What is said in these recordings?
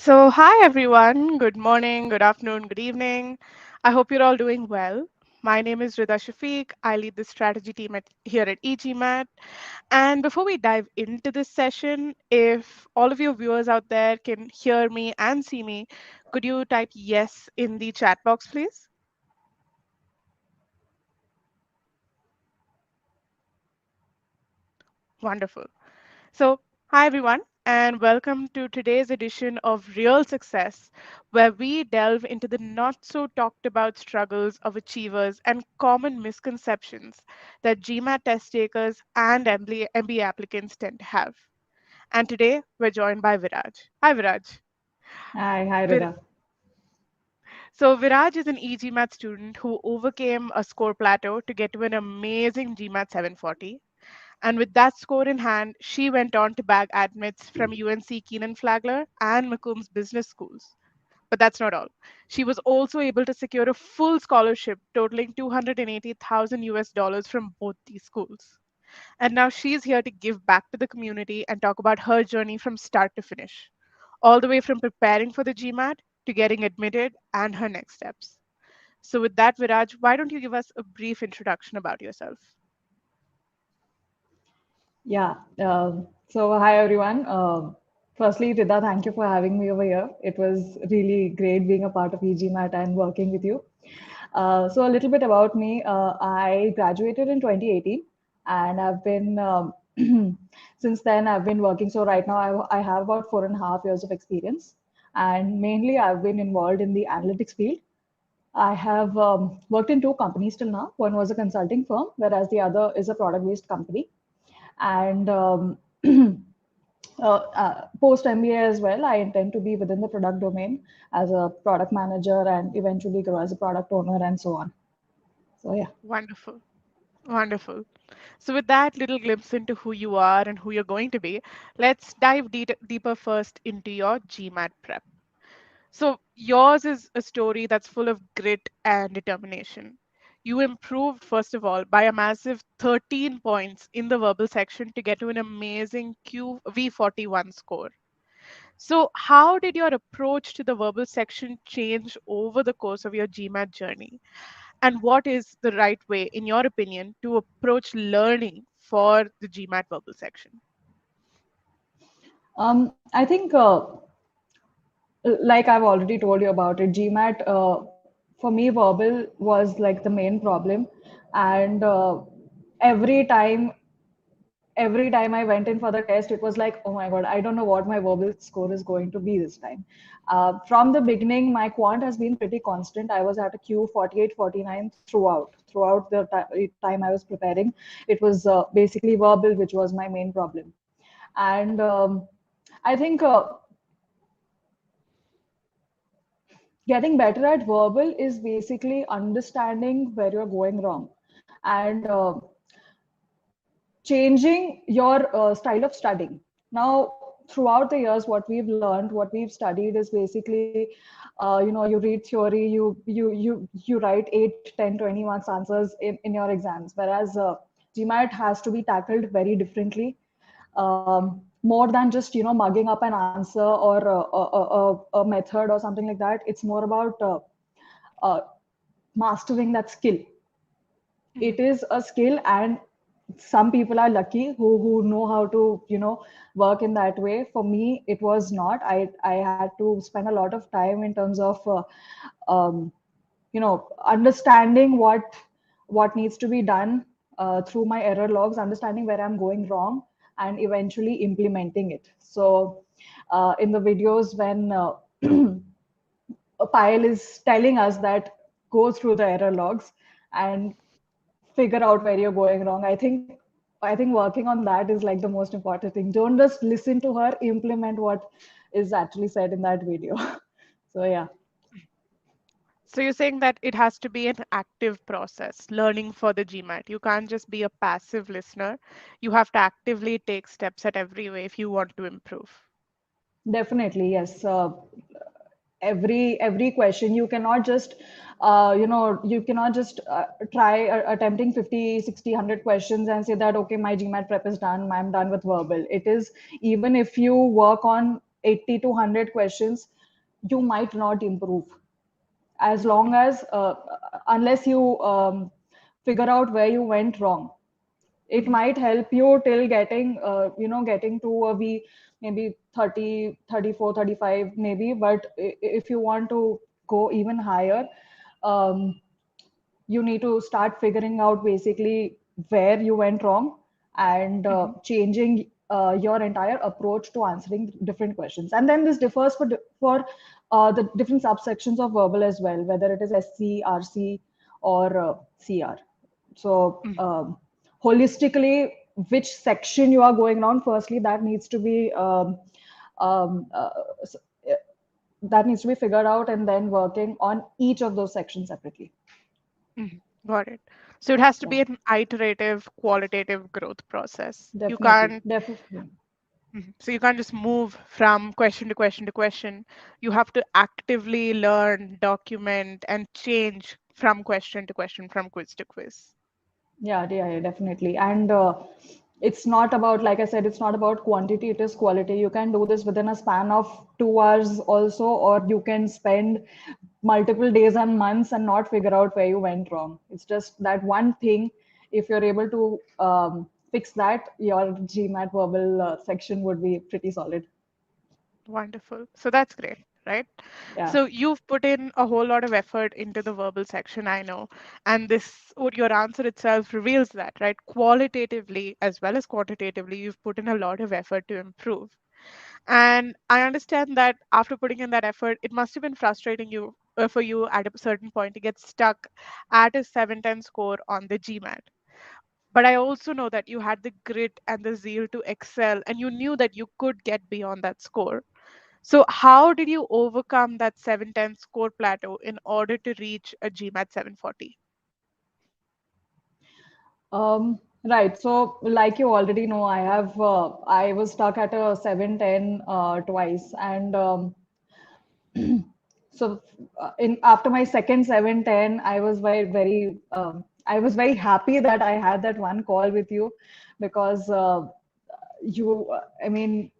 Hi everyone. Good morning, good afternoon, good evening. I hope you're all doing well. My name is Rida Shafiq. I lead the strategy team here at e-GMAT. And before we dive into this session, if all of your viewers out there can hear me and see me, could you type yes in the chat box, please? Wonderful. Hi everyone, and welcome to today's edition of Real Success, where we delve into the not so talked about struggles of achievers and common misconceptions that GMAT test takers and MBA applicants tend to have. And today we're joined by Viraj. Hi Viraj. Hi, Vir- Rida. Viraj is an e-GMAT student who overcame a score plateau to get to an amazing GMAT 740. And with that score in hand, she went on to bag admits from UNC Kenan-Flagler and McCombs business schools. But that's not all. She was also able to secure a full scholarship totaling 280,000 US dollars from both these schools. And now she's here to give back to the community and talk about her journey from start to finish, all the way from preparing for the GMAT to getting admitted and her next steps. So, with that, Viraj, why don't you give us a brief introduction about yourself? Yeah. Hi, everyone. Firstly, Rida, thank you for having me over here. It was really great being a part of e-GMAT and working with you. A little bit about me. I graduated in 2018, and I've been since then I've been working. So right now I have about 4.5 years of experience, and mainly I've been involved in the analytics field. I have worked in two companies till now. One was a consulting firm, whereas the other is a product-based company. And post MBA as well, I intend to be within the product domain as a product manager and eventually grow as a product owner and so on. So yeah. Wonderful. Wonderful. So, with that little glimpse into who you are and who you're going to be, let's dive deeper first into your GMAT prep. So, yours is a story that's full of grit and determination. You improved, first of all, by a massive 13 points in the verbal section to get to an amazing QV41 score. So, how did your approach to the verbal section change over the course of your GMAT journey? And what is the right way, in your opinion, to approach learning for the GMAT verbal section? I think, like I've already told you about it, GMAT, for me, verbal was like the main problem. And every time every time I went in for the test, it was like, oh my God, I don't know what my verbal score is going to be this time. From the beginning, my quant has been pretty constant. I was at a Q 48, 49 throughout the time I was preparing. It was basically verbal, which was my main problem. And I think getting better at verbal is basically understanding where you're going wrong and changing your style of studying. Now, throughout the years, what we've learned, what we've studied is basically, you read theory, you write 8, 10, 20 marks answers in your exams, whereas GMAT has to be tackled very differently, more than just mugging up an answer or a method or something like that. It's more about uh, mastering that skill. It Mhm. is a skill, and some people are lucky who know how to work in that way. For me, it was not. I had to spend a lot of time in terms of um, understanding what needs to be done through my error logs, understanding where I'm going wrong, and eventually implementing it. So in the videos, when Payal is telling us that go through the error logs and figure out where you're going wrong. I think working on that is like the most important thing. Don't just listen to her, implement what is actually said in that video. So yeah. So you're saying that it has to be an active process, learning for the GMAT. You can't just be a passive listener. You have to actively take steps at every way if you want to improve. Definitely, yes. Every question, you cannot just try attempting 50, 60, 100 questions and say that okay, my GMAT prep is done, I'm done with verbal. It is, even if you work on 80 to 100 questions, you might not improve as long Mhm. as unless you figure out where you went wrong. It Mhm. might help you till getting getting to a V, maybe 30, 34, 35, maybe. But if you want to go even higher, um, you need to start figuring out basically where you went wrong, and Mhm. changing your entire approach to answering different questions. And then this differs for the different subsections of verbal as well, whether it is SC, RC, or CR. So Mhm. holistically, which section you are going on, firstly, that needs to be um, uh, s- uh, that needs to be figured out, and then working on each of those sections separately. Mhm. Got it. So it has to Yeah, be an iterative, qualitative growth process. You definitely, can't, definitely. so you can't just move from question to question to question. You have to actively learn, document, and change from question to question, from quiz to quiz. Yeah, yeah, yeah, definitely. And it's not about, like I said, it's not about quantity, it is quality. You can do this within a span of 2 hours also, or you can spend multiple days and months and not figure out where you went wrong. It's just that one thing. If you're able to fix that, your GMAT verbal section would be pretty solid. Wonderful. So that's great, right? Yeah. So you've put in a whole lot of effort into the verbal section, I know. And this, or your answer itself reveals that, right? Qualitatively as well as quantitatively, you've put in a lot of effort to improve. And I understand that after putting in that effort, it must have been frustrating for you at a certain point to get stuck at a 710 score on the GMAT. But I also know that you had the grit and the zeal to excel, and you knew that you could get beyond that score. So, how did you overcome that 710 score plateau in order to reach a GMAT 740? Right. So, like you already know, I was stuck at a 710 twice, and so in after my second 710, I was very happy that I had that one call with you, because I mean,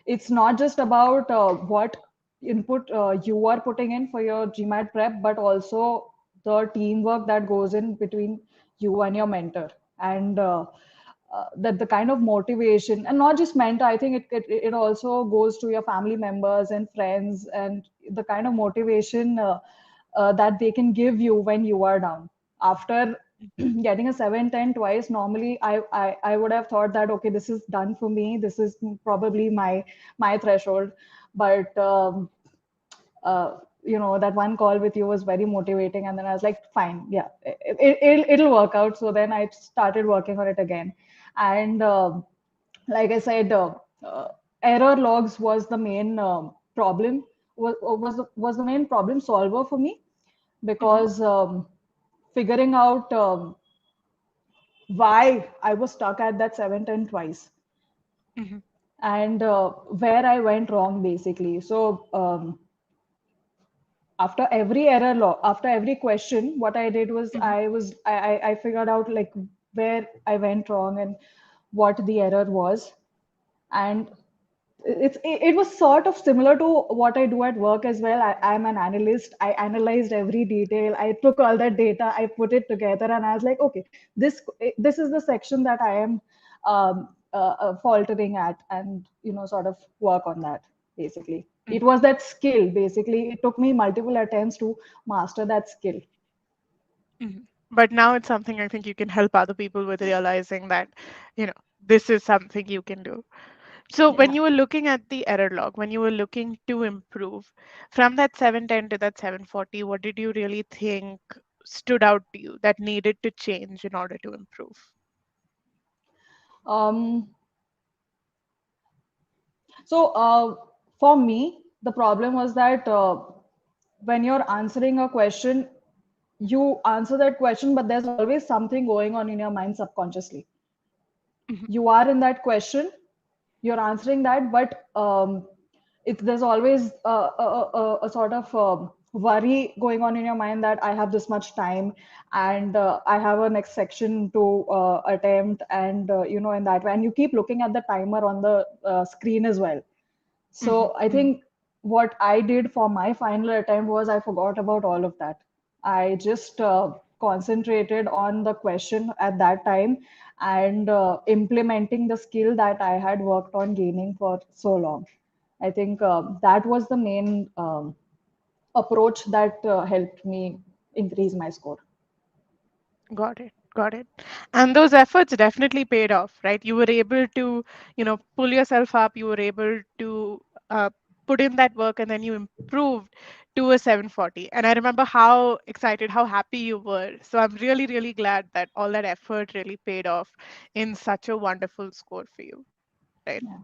it's not just about what input you are putting in for your GMAT prep, but also the teamwork that goes in between you and your mentor. And that the kind of motivation, and not just mentor, I think it also goes to your family members and friends, and the kind of motivation that they can give you when you are down. After getting a 710 twice, normally I would have thought that, okay, this is done for me, this is probably my threshold. But that one call with you was very motivating, and then I was like, fine, yeah, it'll work out. So then I started working on it again. And like I said, uh, error logs was the main problem, was the main problem solver for me, Hmm. because figuring out why I was stuck at that 710 twice, Hmm. and where I went wrong basically. So after every question, what I did was Hmm. I figured out like where I went wrong and what the error was. And it was sort of similar to what I do at work as well. I'm an analyst. I analyzed every detail. I took all that data, I put it together, and I was like, okay, this is the section that I am faltering at, and sort of work on that. Basically, it Hmm. was that skill. Basically, it took me multiple attempts to master that skill. Hmm. But now it's something I think you can help other people with, realizing that, you know, this is something you can do. So when Yeah. you were looking at the error log, when you were looking to improve from that 710 to that 740, what did you really think stood out to you that needed to change in order to improve? Um, so for me, the problem was that when you're answering a question, you answer that question, but there's always something going on in your mind subconsciously. Mhm. You are in that question, you're answering that, but there's always a sort of worry going on in your mind that I have this much time, and I have a next section to attempt, and in that way, and you keep looking at the timer on the screen as well. So I think what I did for my final attempt was I forgot about all of that. I just concentrated on the question at that time and implementing the skill that I had worked on gaining for so long. I think that was the main approach that helped me increase my score. Got it. Got it. And those efforts definitely paid off, right? You were able to, pull yourself up. You were able to uh, put in that work, and then you improved to a 740. And I remember how excited, how happy you were. So I'm really, really glad that all that effort really paid off in such a wonderful score for you, right? Yeah,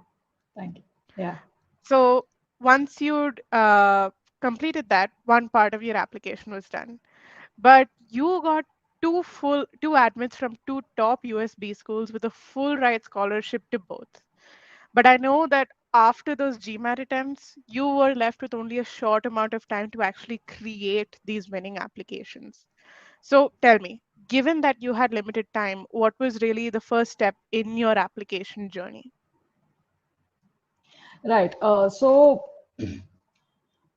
thank you. Yeah. So once you'd completed that, one part of your application was done. But you got two admits from two top USB schools with a full ride scholarship to both. But I know that after those GMAT attempts, you were left with only a short amount of time to actually create these winning applications. So tell me, given that you had limited time, what was really the first step in your application journey? Right. So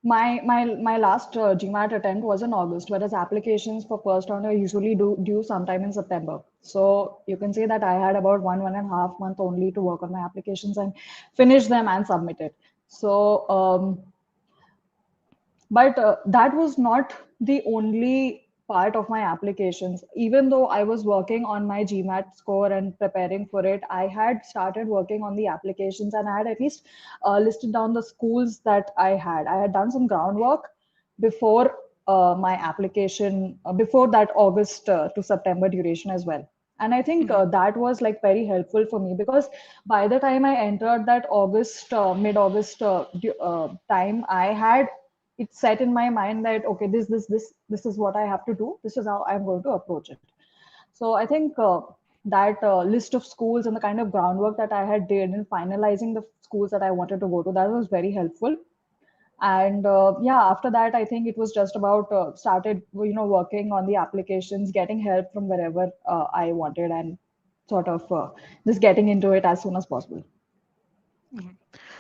my last GMAT attempt was in August, whereas applications for first round are usually due sometime in September. So you can say that I had about 1.5 month only to work on my applications and finish them and submit it. So but that was not the only part of my applications. Even though I was working on my GMAT score and preparing for it, I had started working on the applications and I had at least listed down the schools that I had. I had done some groundwork before my application, before that August to September duration as well. And I think Hmm. that was like very helpful for me because by the time I entered that August, mid-August time, I had it set in my mind that okay, this is what I have to do. This is how I'm going to approach it. So I think that list of schools and the kind of groundwork that I had did in finalizing the schools that I wanted to go to, that was very helpful. And yeah, after that, I think it was just about started working on the applications, getting help from wherever I wanted, and sort of just getting into it as soon as possible. Mhm.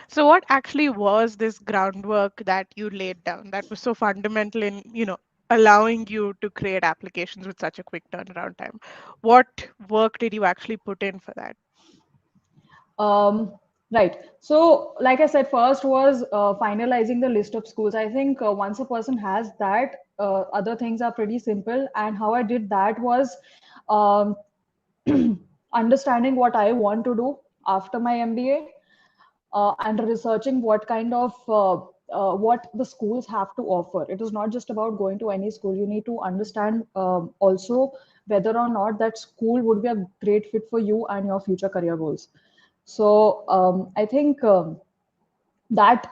So what actually was this groundwork that you laid down that was so fundamental in, allowing you to create applications with such a quick turnaround time? What work did you actually put in for that? Um, right. So, like I said, first was finalizing the list of schools. I think once a person has that, other things are pretty simple. And how I did that was um, understanding what I want to do after my MBA and researching what kind of what the schools have to offer. It is not just about going to any school. You need to understand also whether or not that school would be a great fit for you and your future career goals. So I think that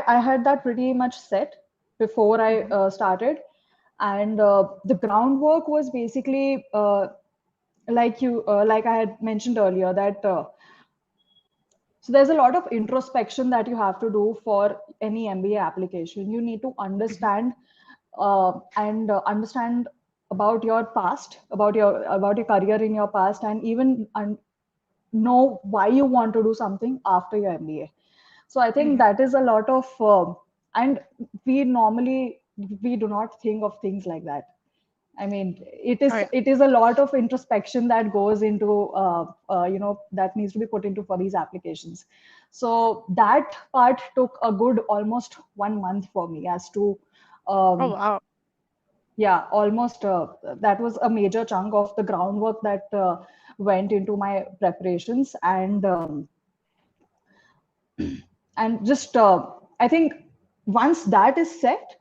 I had that pretty much set before I Mhm. started, and the groundwork was basically like I had mentioned earlier that so there's a lot of introspection that you have to do for any MBA application. You need to Mhm. understand and understand about your past, about your career in your past, and even know why you want to do something after your MBA. So I think Mhm. that is a lot of, and we normally we do not think of things like that. I mean, Oh yeah. it is a lot of introspection that goes into that needs to be put into for these applications. So that part took a good almost 1 month for me as to Oh um, wow. yeah, almost that was a major chunk of the groundwork that went into my preparations and just I think once that is set,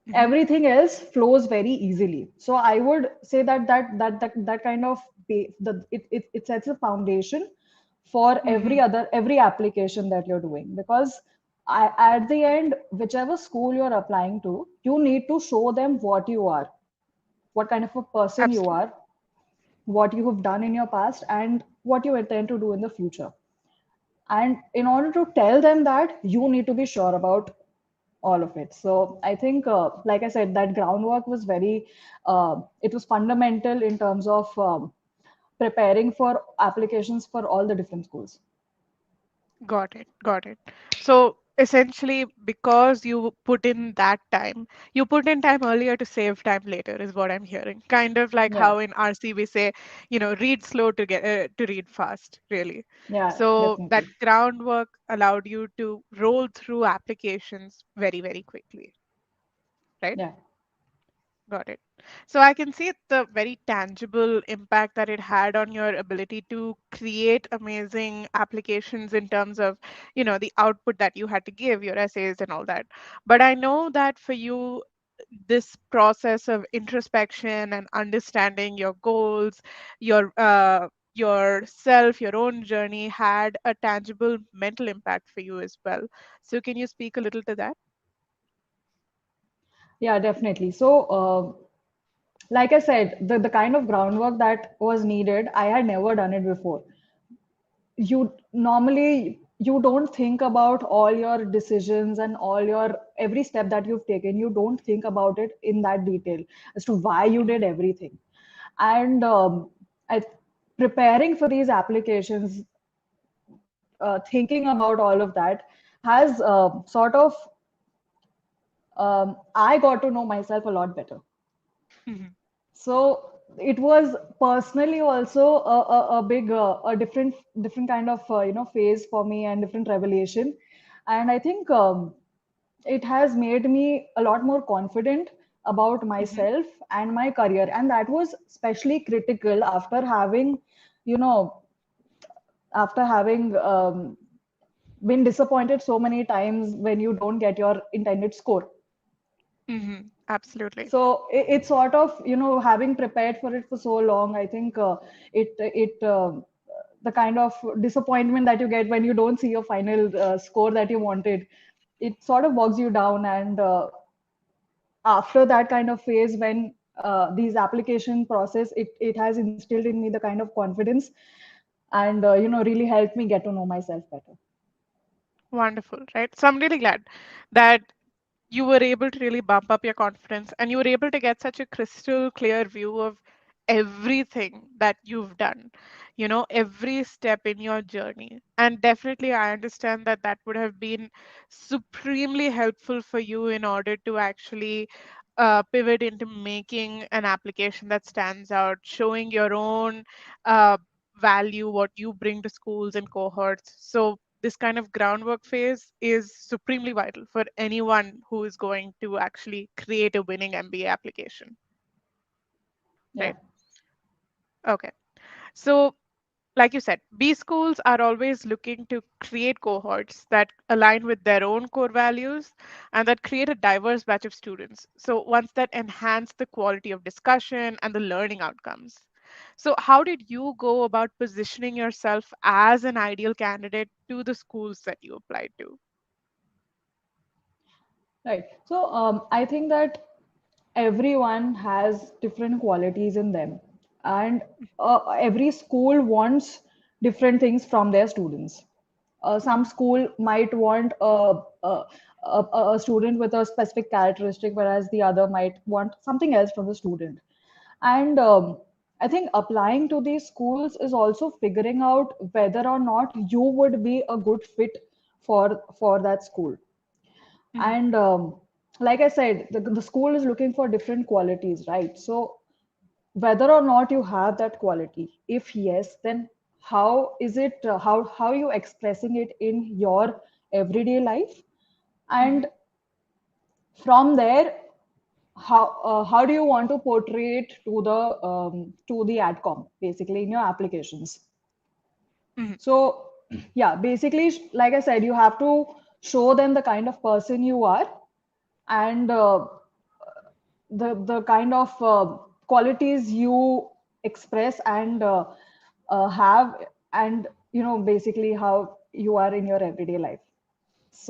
Mhm. everything else flows very easily. So I would say that kind of it sets a foundation for Mhm. every application that you're doing because at the end, whichever school you're applying to, you need to show them what you are, what kind of a person you Absolutely. are, what you have done in your past, and what you intend to do in the future. And in order to tell them that, you need to be sure about all of it. So I think, like I said, that groundwork was it was fundamental in terms of preparing for applications for all the different schools. Got it. Got it. So essentially because you put in that time, you put in time earlier to save time later, is what I'm hearing. Kind of like Yeah, how in RC we say, read slow to get to read fast, really. yeah, So that definitely. groundwork allowed you to roll through applications very, very quickly, right? Yeah, Got it. So I can see the very tangible impact that it had on your ability to create amazing applications in terms of, the output that you had to give, your essays and all that. But I know that for you, this process of introspection and understanding your goals, yourself, your own journey had a tangible mental impact for you as well. So can you speak a little to that? yeah, definitely. So, like I said, the kind of groundwork that was needed, I had never done it before. You don't think about all your decisions and all your every step that you've taken. You don't think about it in that detail as to why you did everything. And I, preparing for these applications, thinking about all of that has I got to know myself a lot better. Mhm. So it was personally also a big a different kind of phase for me and different revelation. And I think it has made me a lot more confident about Mhm. myself and my career, and that was especially critical you know after having been disappointed so many times when you don't get your intended score. Mhm. Absolutely. So it's sort of, having prepared for it for so long, I think it the kind of disappointment that you get when you don't see your final score that you wanted, it sort of bogs you down. And after that kind of phase, when these application process, it has instilled in me the kind of confidence, and really helped me get to know myself better. Wonderful, right? So I'm really glad that you were able to really bump up your confidence and you were able to get such a crystal clear view of everything that you've done, every step in your journey. And definitely, I understand that that would have been supremely helpful for you in order to actually pivot into making an application that stands out, showing your own uh, value, what you bring to schools and cohorts. So this kind of groundwork phase is supremely vital for anyone who is going to actually create a winning MBA application, Yeah. right? Okay. So, like you said, B schools are always looking to create cohorts that align with their own core values and that create a diverse batch of students. So, ones that enhance the quality of discussion and the learning outcomes. So, how did you go about positioning yourself as an ideal candidate to the schools that you applied to? Right. So I think that everyone has different qualities in them, and every school wants different things from their students. Some Mhm. school might want a student with a specific characteristic, whereas the other might want something else from the student. And I think applying to these schools is also figuring out whether or not you would be a good fit for that school. Mhm. And like I said, the school is looking for different qualities, right? So whether or not you have that quality, if yes, then how is it, how are you expressing it in your everyday life? And Mhm. from there, how do you want to portray it to the adcom, basically in your applications? Mhm. So yeah, basically, like I said, you have to show them the kind of person you are, and the kind of qualities you express and have, and basically how you are in your everyday life.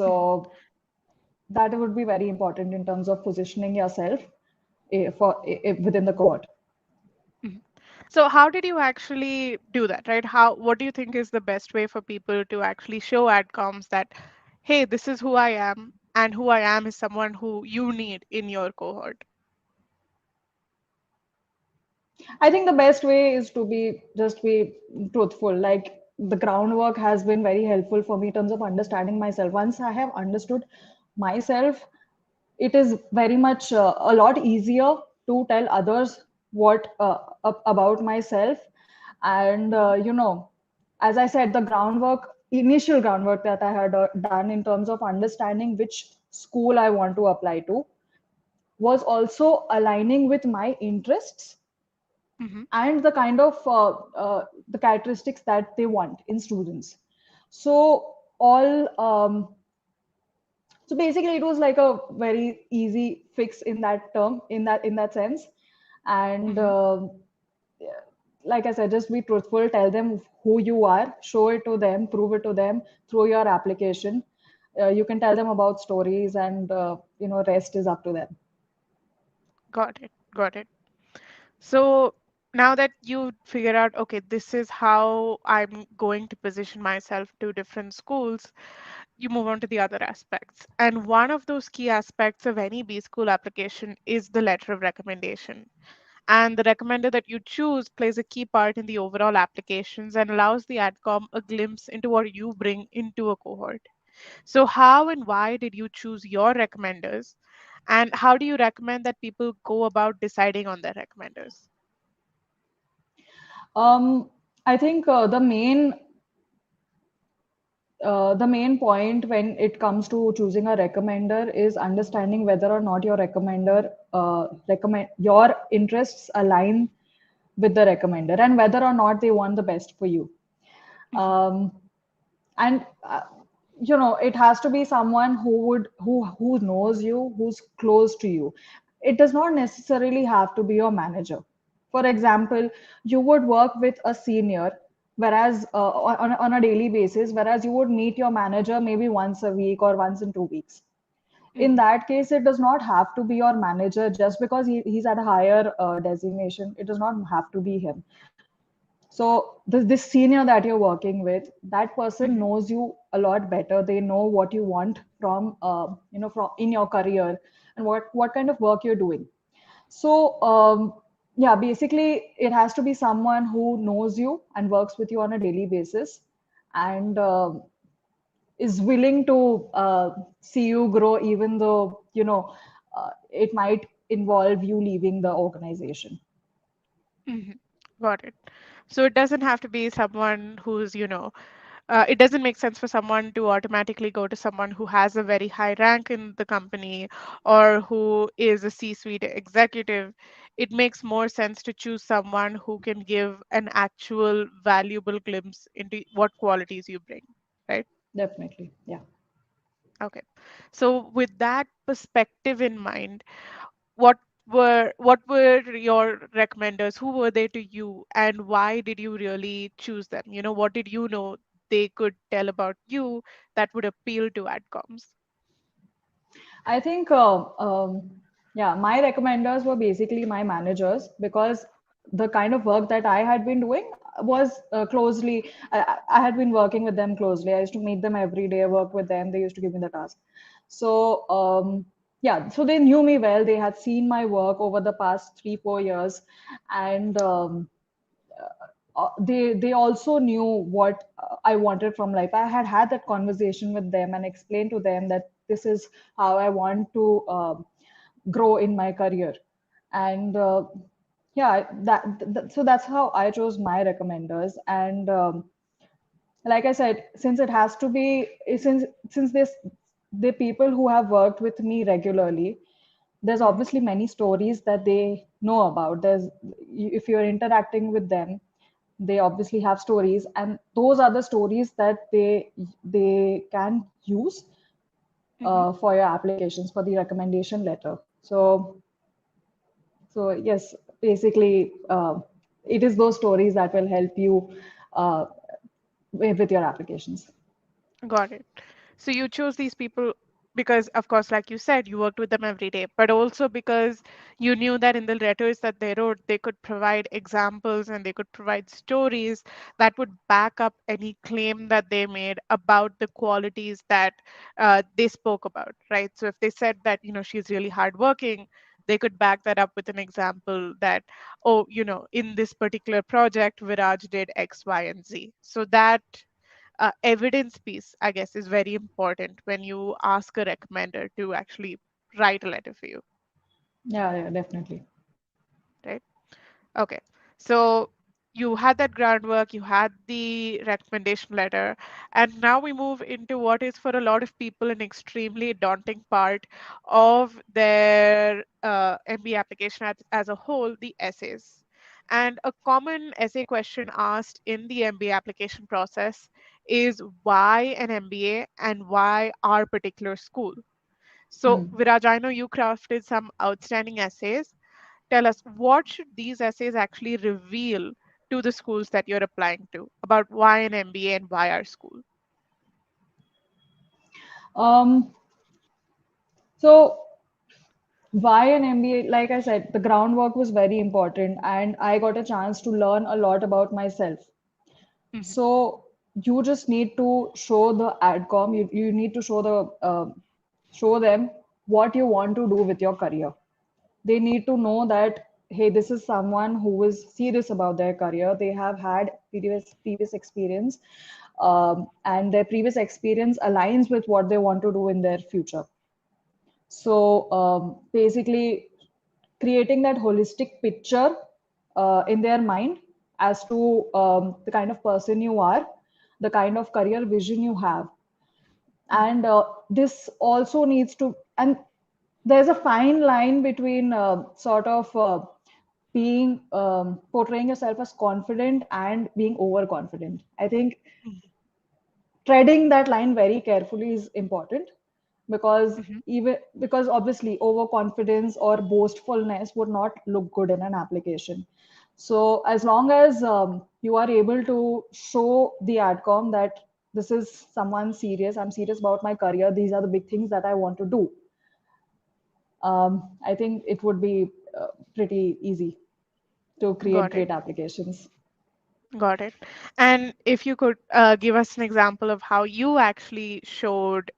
Mhm. So that would be very important in terms of positioning yourself within the cohort. Mhm. So how did you actually do that, right? What do you think is the best way for people to actually show adcoms that, hey, this is who I am, and who I am is someone who you need in your cohort? I think the best way is to be just be truthful. Like, the groundwork has been very helpful for me in terms of understanding myself. Once I have understood myself, it is very much a lot easier to tell others what about myself. And as I said, the groundwork, initial groundwork that I had done in terms of understanding which school I want to apply to, was also aligning with my interests Mm-hmm. and the kind of the characteristics that they want in students. So all so basically, it was like a very easy fix in that term, in that sense. And Mm-hmm. like I said, just be truthful, tell them who you are, show it to them, prove it to them through your application. You can tell them about stories, and rest is up to them. Got it. Got it. So now that you figure out, okay, this is how I'm going to position myself to different schools, you move on to the other aspects. And one of those key aspects of any B school application is the letter of recommendation. And the recommender that you choose plays a key part in the overall applications and allows the AdCom a glimpse into what you bring into a cohort. So, how and why did you choose your recommenders? And how do you recommend that people go about deciding on their recommenders? Um, I think the main point when it comes to choosing a recommender is understanding whether or not your recommender recommend your interests align with the recommender, and whether or not they want the best for you. Mhm, um, and it has to be someone who knows you, who's close to you. It does not necessarily have to be your manager. For example, you would work with a senior, whereas on a daily basis, whereas you would meet your manager maybe once a week or once in 2 weeks. In mhm, that case, it does not have to be your manager. Just because he's at a higher designation, it does not have to be him. So this senior that you're working with, that person mhm, knows you a lot better. They know what you want from in your career, and what kind of work you're doing. So yeah, basically it has to be someone who knows you and works with you on a daily basis, and is willing to see you grow, even though it might involve you leaving the organization. mhm. Got it. So it doesn't have to be someone who's, it doesn't make sense for someone to automatically go to someone who has a very high rank in the company or who is a C-suite executive. It makes more sense to choose someone who can give an actual valuable glimpse into what qualities you bring, right? Definitely, yeah. Okay. So with that perspective in mind, what were your recommenders? Who were they to you, and why did you really choose them? What did you know they could tell about you that would appeal to adcoms? I think, yeah, my recommenders were basically my managers, because the kind of work that I had been doing was closely, I had been working with them closely. I used to meet them every day, work with them. They used to give me the task. So, yeah, so they knew me well. They had seen my work over the past 3, 4 years. And they also knew what I wanted from life. I had had that conversation with them and explained to them that this is how I want to grow in my career. And yeah, so that's how I chose my recommenders. And like I said, since it has to be, since this the people who have worked with me regularly, there's Hmm. obviously many stories that they know about. If you're interacting with them, they obviously have stories, and those are the stories that they can use Hmm. for your applications, for the recommendation letter. So yes, basically, it is those stories that will help you uh, with your applications. Got it. So you chose these people because, of course, like you said, you worked with them every day, but also because you knew that in the letters that they wrote, they could provide examples and they could provide stories that would back up any claim that they made about the qualities that they spoke about, right? So if they said that, she's really hardworking, They could back that up with an example that, oh, in this particular project, Viraj did X, Y, and Z. So that evidence piece, I guess, is very important when you ask a recommender to actually write a letter for you, Yeah, yeah, definitely. right? Okay. So you had that groundwork, you had the recommendation letter, and now we move into what is for a lot of people an extremely daunting part of their MBA application as a whole, the essays. And a common essay question asked in the MBA application process is why an MBA and why our particular school? So, Hmm. Viraj, I know you crafted some outstanding essays. Tell us, what should these essays actually reveal to the schools that you're applying to about why an MBA and why our school? Um, so why an MBA? Like I said, the groundwork was very important, and I got a chance to learn a lot about myself. Mhm, So you just need to show the adcom. You need to show them what you want to do with your career. They need to know that hey, this is someone who is serious about their career. They have had previous experience, and their previous experience aligns with what they want to do in their future. So basically, creating that holistic picture in their mind as to the kind of person you are, the kind of career vision you have. mhm, And this also needs to, and there's a fine line between sort of being portraying yourself as confident and being overconfident. I think mhm, treading that line very carefully is important because mhm. even because obviously overconfidence or boastfulness would not look good in an application. So as long as you are able to show the adcom that this is someone serious, I'm serious about my career, these are the big things that I want to do, I think it would be pretty easy to create Got it. great applications. Got it. And if you could give us an example of how you actually showed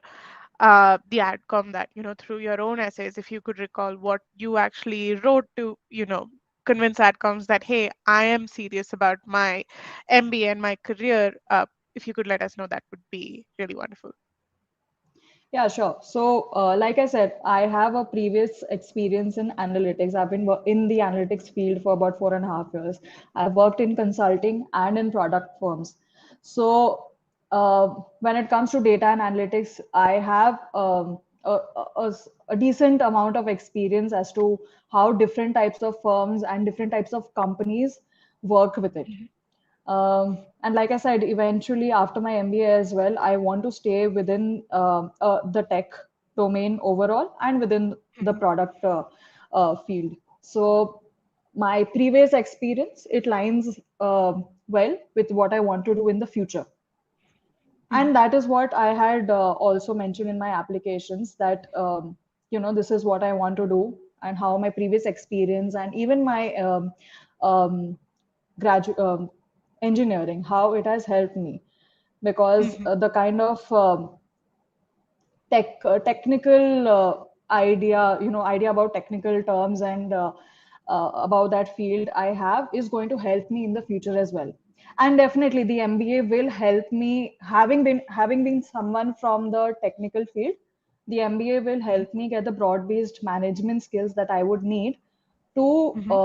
the outcome that, through your own essays, if you could recall what you actually wrote to, convince outcomes that, hey, I am serious about my MBA and my career, if you could let us know, that would be really wonderful. Yeah, sure. So, like I said, I have a previous experience in analytics. I've been in the analytics field for about 4.5 years. I've worked in consulting and in product firms. So, when it comes to data and analytics, I have a decent amount of experience as to how different types of firms and different types of companies work with it. Mhm, And like I said, eventually after my MBA as well, I want to stay within the tech domain overall and within the mhm, product field. So my previous experience, it lines well with what I want to do in the future. mhm, And that is what I had also mentioned in my applications that, this is what I want to do and how my previous experience and even my um, graduate engineering, how it has helped me because mhm, the kind of technical idea about technical terms and about that field I have is going to help me in the future as well. And definitely the MBA will help me, having been someone from the technical field. The MBA will mhm, help me get the broad based management skills that I would need to mhm.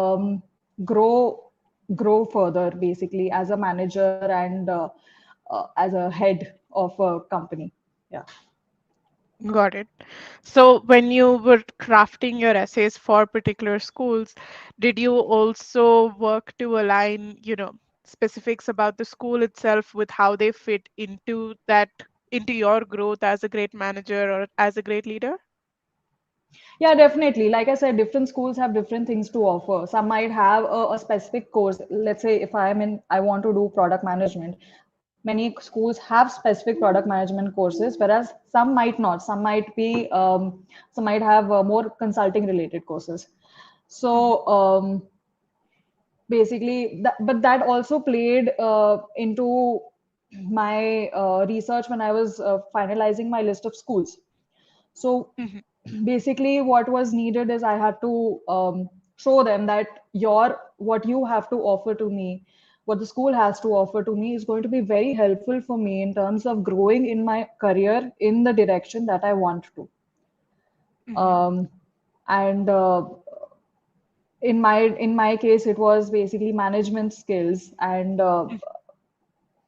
grow further, basically as a manager and as a head of a company. Yeah. Got it. So when you were crafting your essays for particular schools, did you also work to align, specifics about the school itself with how they fit into your growth as a great manager or as a great leader? Yeah, definitely. Like I said, different schools have different things to offer. Some might have a specific course. Let's say if I want to do product management. Many schools have specific product management courses, whereas some might not. Some might have more consulting related courses. Mhm, So basically, but that also played into my research when I was finalizing my list of schools. So mhm, basically what was needed is I had to show them that what you have to offer to me, what the school has to offer to me is going to be very helpful for me in terms of growing in my career in the direction that I want to. Mm-hmm. Um, and in my case, it was basically management skills and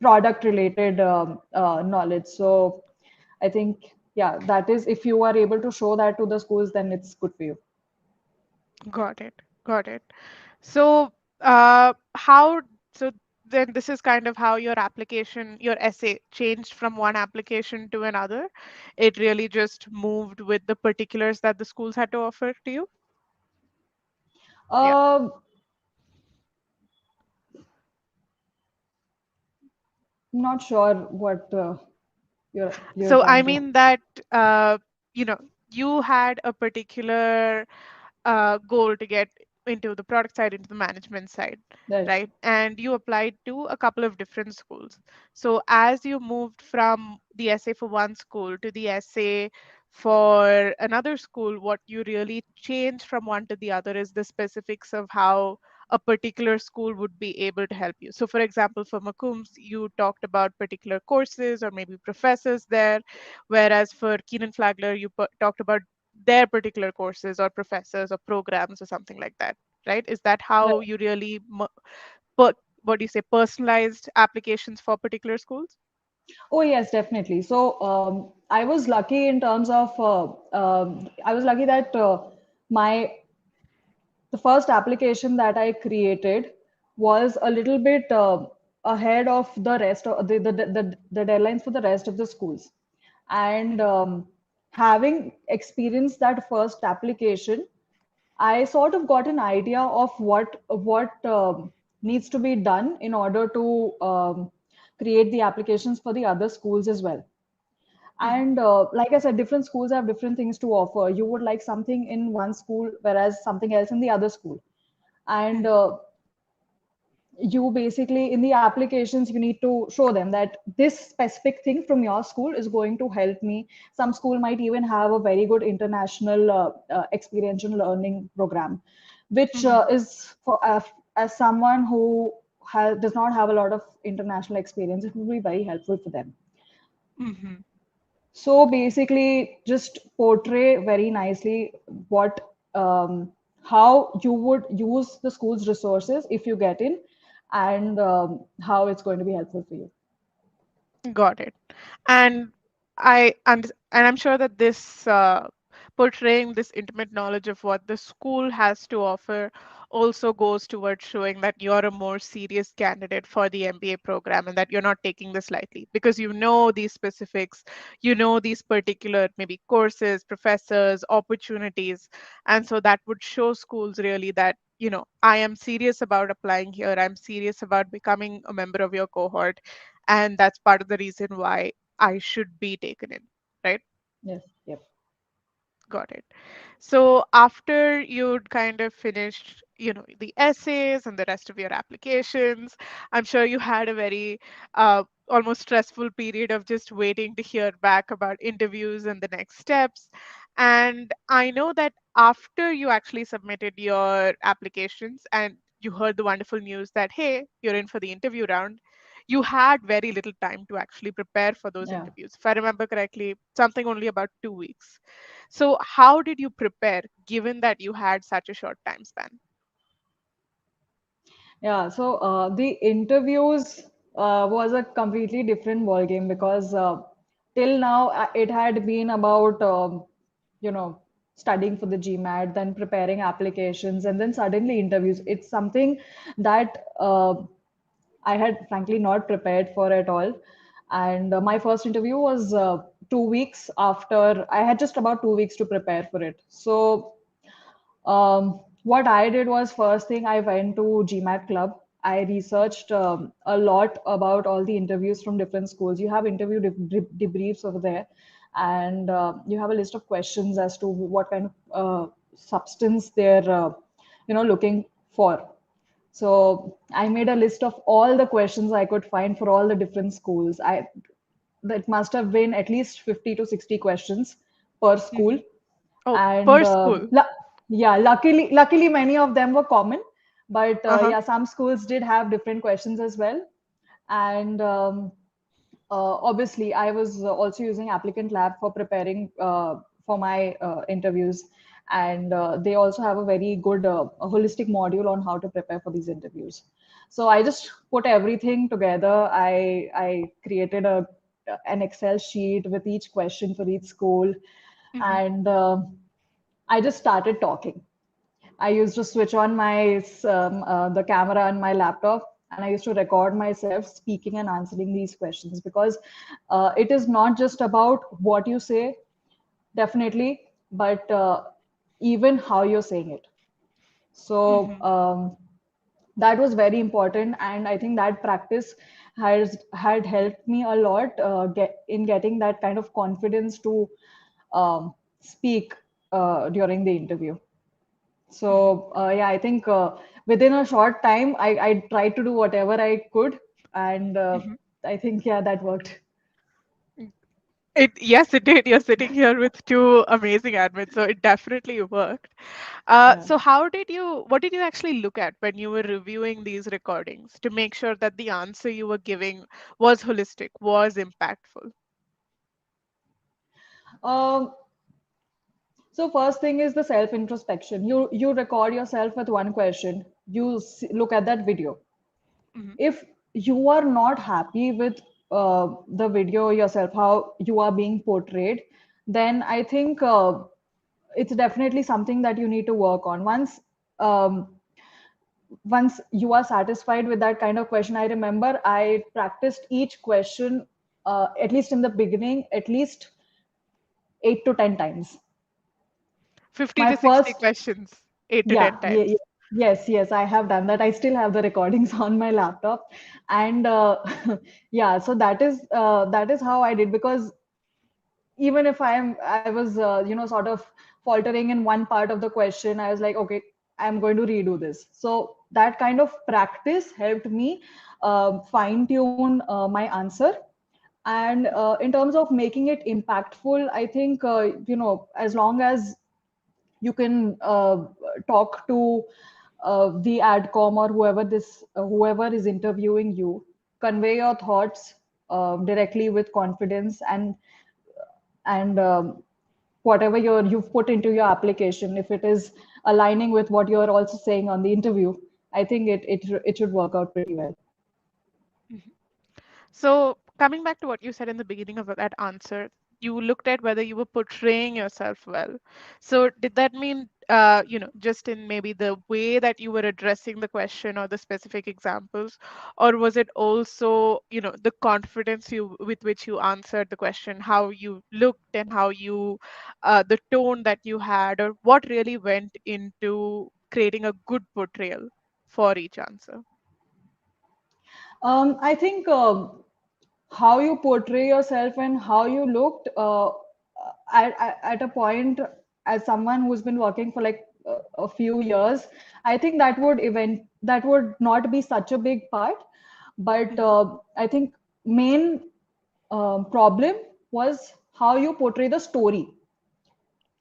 product related knowledge. So I think, yeah, that is, if you are able to show that to the schools, then it's good for you. Got it. Got it. So, how, so then this is kind of how your application, your essay changed from one application to another. It really just moved with the particulars that the schools had to offer to you. Yeah. Uh, not sure what you're So, I trying to. mean that, uh, you know, you had a particular goal to get into the product side, into the management side, Right. right? And you applied to a couple of different schools. So as you moved from the essay for one school to the essay for another school, what you really change from one to the other is the specifics of how a particular school would be able to help you. So, for example, for McCombs, you talked about particular courses or maybe professors there, whereas for Kenan-Flagler, you talked about their particular courses or professors or programs or something like that, right? Is that how Right. you really per, what do you say, personalized applications for particular schools? Oh, yes, definitely. So I was lucky in terms of I was lucky that my the first application that I created was a little bit ahead of the rest of the deadlines for the rest of the schools. And having experienced that first application, I sort of got an idea of what needs to be done in order to create the applications for the other schools as well. Mhm, And like I said, different schools have different things to offer. You would like something in one school, whereas something else in the other school. And mhm, you basically, in the applications, you need to show them that this specific thing from your school is going to help me. Some school might even have a very good international experiential learning program, which mhm, is for as someone who does not have a lot of international experience, it will be very helpful for them. mhm. So basically, just portray very nicely what how you would use the school's resources if you get in, and how it's going to be helpful for you. Got it. And and I'm sure that this portraying this intimate knowledge of what the school has to offer also goes towards showing that you're a more serious candidate for the MBA program and that you're not taking this lightly because you know these specifics, you know these particular maybe courses, professors, opportunities. And so that would show schools really that, I am serious about applying here. I'm serious about becoming a member of your cohort, and that's part of the reason why I should be taken in, right? Yes, yep. Got it. So after you'd kind of finished, the essays and the rest of your applications, I'm sure you had a very almost stressful period of just waiting to hear back about interviews and the next steps. And I know that after you actually submitted your applications and you heard the wonderful news that, hey, you're in for the interview round, you had very little time to actually prepare for those Yeah. interviews. If I remember correctly, something only about 2 weeks. So, how did you prepare given that you had such a short time span? Yeah, so the interviews was a completely different ball game because till now it had been about you know studying for the GMAT, then preparing applications, and then suddenly interviews. It's something that I had frankly not prepared for at all. And my first interview was 2 weeks after I had just about 2 weeks to prepare for it. So what I did was first thing I went to GMAT Club. I researched a lot about all the interviews from different schools. You have interview debriefs over there, and you have a list of questions as to what kind of substance they're looking for. So I made a list of all the questions I could find for all the different schools. That must have been at least 50 to 60 questions per school, Hmm. Oh, and per school. yeah, luckily many of them were common, but Uh-huh. yeah, some schools did have different questions as well. And obviously I was also using applicant lab for preparing for my interviews, and they also have a very good holistic module on how to prepare for these interviews. So I just put everything together. I created a an Excel sheet with each question for each school, Hmm. and I just started talking. I used to switch on the camera on my laptop, and I used to record myself speaking and answering these questions, because it is not just about what you say, definitely, but even how you're saying it. So Hmm. that was very important, and I think that practice has had helped me a lot in getting that kind of confidence to speak during the interview. Hmm. So yeah, I think within a short time, I tried to do whatever I could, and Hmm. I think yeah, that worked. Yes, it did. You're sitting here with two amazing admins, so it definitely worked. Yeah. So what did you actually look at when you were reviewing these recordings to make sure that the answer you were giving was holistic, was impactful? Um, so first thing is the self introspection. You record yourself with one question. Look at that video. Hmm. If you are not happy with the video yourself, how you are being portrayed, then I think it's definitely something that you need to work on. Um, once you are satisfied with that kind of question, I remember I practiced each question, at least in the beginning, at least 8 to 10 times. 50 My to 60 first, questions, 8 to yeah, 10 yeah, times. yes, I have done that. I still have the recordings on my laptop, and yeah, so that is how I did, because even if I was sort of faltering in one part of the question, I was like, okay, I'm going to redo this. So that kind of practice helped me fine tune my answer. And in terms of making it impactful, I think as long as you can talk to the adcom or whoever is interviewing you, convey your thoughts directly with confidence, and whatever you've put into your application, if it is aligning with what you're also saying on the interview, I think it should work out pretty well. Mhm. So, coming back to what you said in the beginning of that answer, you looked at whether you were portraying yourself well. So, did that mean, just in maybe the way that you were addressing the question or the specific examples, or was it also, the confidence with which you answered the question, how you looked and the tone that you had, or what really went into creating a good portrayal for each answer? I think how you portray yourself and how you looked at a point, as someone who's been working for like a few years, I think that would not be such a big part. But Hmm. I think main problem was how you portray the story.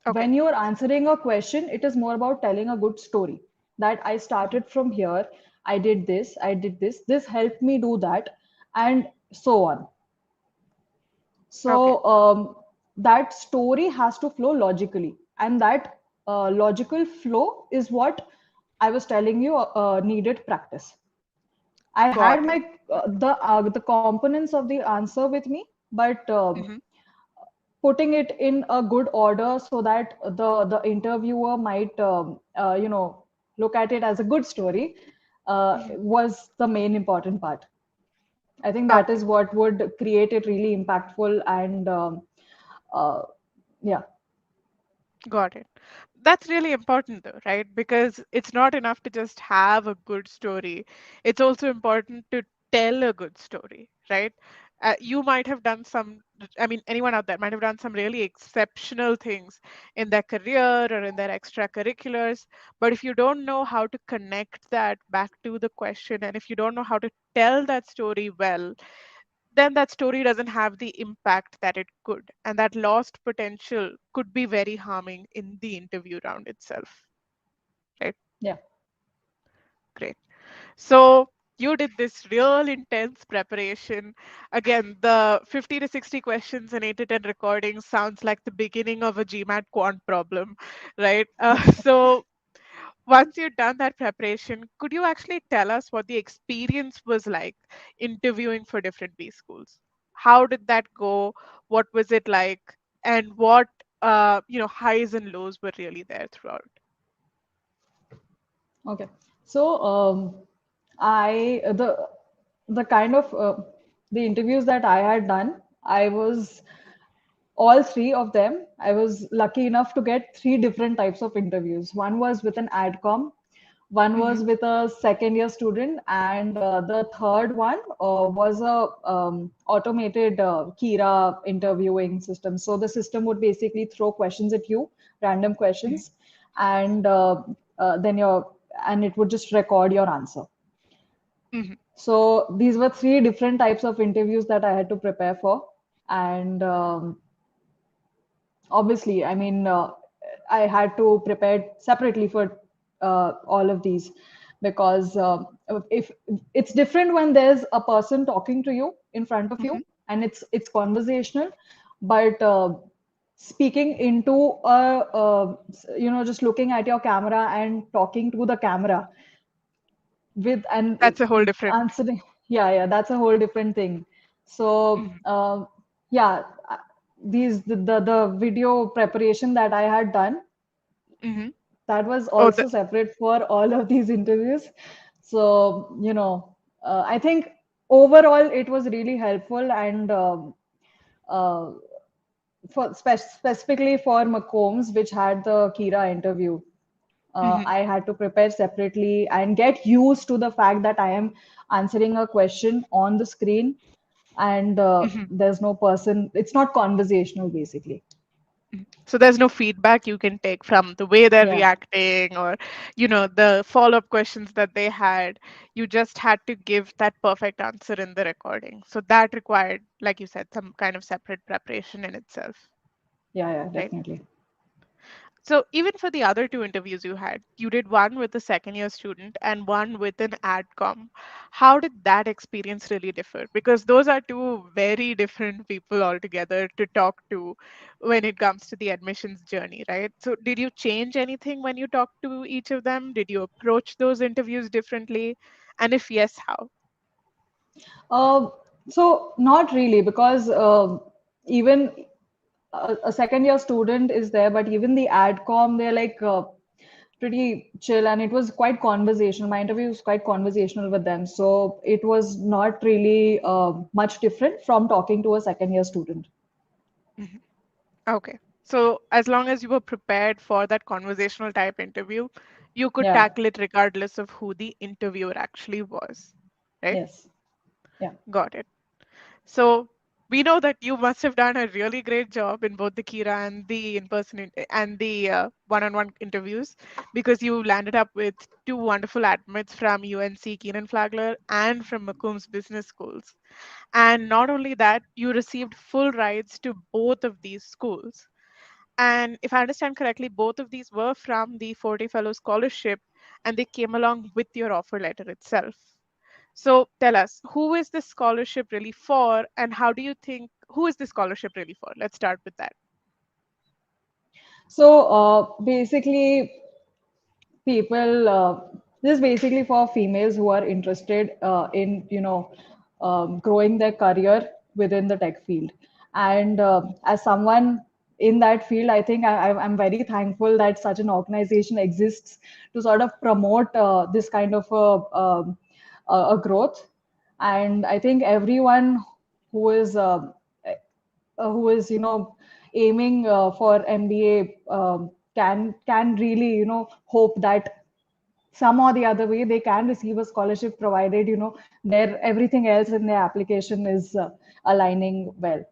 Okay, When you're answering a question, it is more about telling a good story, that I started from here, I did this helped me do that, and so on. okay, So that story has to flow logically, and that logical flow is what I was telling you needed practice. I had got it. the components of the answer with me, but Hmm. putting it in a good order so that the interviewer might look at it as a good story Hmm. was the main important part. I think that Okay. is what would create it really impactful, and uh, yeah. Got it. That's really important though, right? Because it's not enough to just have a good story. It's also important to tell a good story, right? You might have done anyone out there might have done some really exceptional things in their career or in their extracurriculars. But if you don't know how to connect that back to the question, and if you don't know how to tell that story well, then that story doesn't have the impact that it could. And that lost potential could be very harming in the interview round itself. Right? Yeah. Great. So you did this real intense preparation. Again, the 50 to 60 questions and 8 to 10 recordings sounds like the beginning of a GMAT quant problem, right? So once you've done that preparation, could you actually tell us what the experience was like interviewing for different B schools? How did that go? What was it like? And what highs and lows were really there throughout? Okay. So I the kind of the interviews that I had done, I was all three of them. I was lucky enough to get three different types of interviews. One was with an adcom, one Hmm. was with a second year student, and the third one was a automated Kira interviewing system. So the system would basically throw questions at you, random Hmm. questions, and then your and it would just record your answer. Hmm. So these were three different types of interviews that I had to prepare for, and obviously, I mean, I had to prepare separately for all of these because if it's different when there's a person talking to you in front of you Hmm. and it's conversational, but speaking into just looking at your camera and talking to the camera with and That's a whole different. answering, yeah, that's a whole different thing. So Hmm. yeah, the video preparation that I had done, Hmm. that was Oh, also separate for all of these interviews. So I think overall it was really helpful, and uh, specifically for McCombs, which had the Kira interview, hmm. I had to prepare separately and get used to the fact that I am answering a question on the screen, and Hmm. there's no person, it's not conversational basically. So there's no feedback you can take from the way they're Yeah, reacting or, the follow-up questions that they had. You just had to give that perfect answer in the recording. So that required, like you said, some kind of separate preparation in itself, yeah, right? definitely. So even for the other two interviews you had, you did one with a second year student and one with an adcom. How did that experience really differ? Because those are two very different people altogether to talk to when it comes to the admissions journey, right? So did you change anything when you talked to each of them? Did you approach those interviews differently? And if yes, how? Uh, so not really, because even a second year student is there, but even the adcom, they're like pretty chill, and it was quite conversational. My interview was quite conversational with them, so it was not really much different from talking to a second year student. Mhm. Okay. So as long as you were prepared for that conversational type interview, you could Yeah. tackle it regardless of who the interviewer actually was, right? Yes. Yeah. Got it. So we know that you must have done a really great job in both the Kira and the in-person and the one-on-one interviews because you landed up with two wonderful admits from UNC Kenan-Flagler and from McCombs Business Schools. And not only that, you received full rides to both of these schools. And if I understand correctly, both of these were from the 40 Fellow Scholarship and they came along with your offer letter itself. So tell us, who is this scholarship really for, and how do you think, who is this scholarship really for? Let's start with that. So basically, people this is basically for females who are interested in growing their career within the tech field, and as someone in that field, I think I'm very thankful that such an organization exists to sort of promote this kind of a growth. And I think everyone who is aiming for MBA can really hope that some or the other way they can receive a scholarship, provided their everything else in their application is aligning well.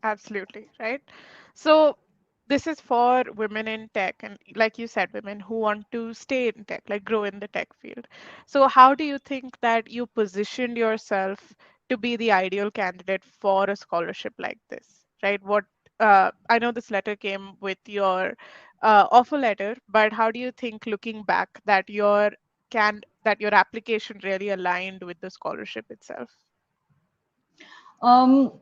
Absolutely, right? So this is for women in tech, and like you said, women who want to stay in tech, like grow in the tech field. So how do you think that you positioned yourself to be the ideal candidate for a scholarship like this, right? I know this letter came with your offer letter, but how do you think, looking back, that that your application really aligned with the scholarship itself? Um,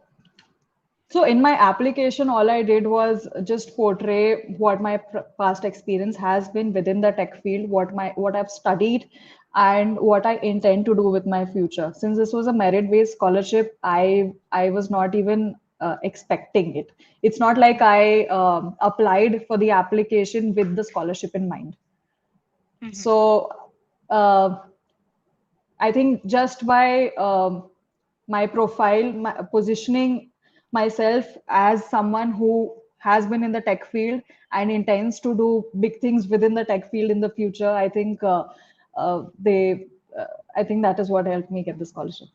So in my application, all I did was just portray what my past experience has been within the tech field, what I've studied, and what I intend to do with my future. Since this was a merit-based scholarship, I was not even expecting it. It's not like I applied for the application with the scholarship in mind. Hmm. So uh, I think just by my profile, positioning myself as someone who has been in the tech field and intends to do big things within the tech field in the future, they, I think that is what helped me get the scholarship.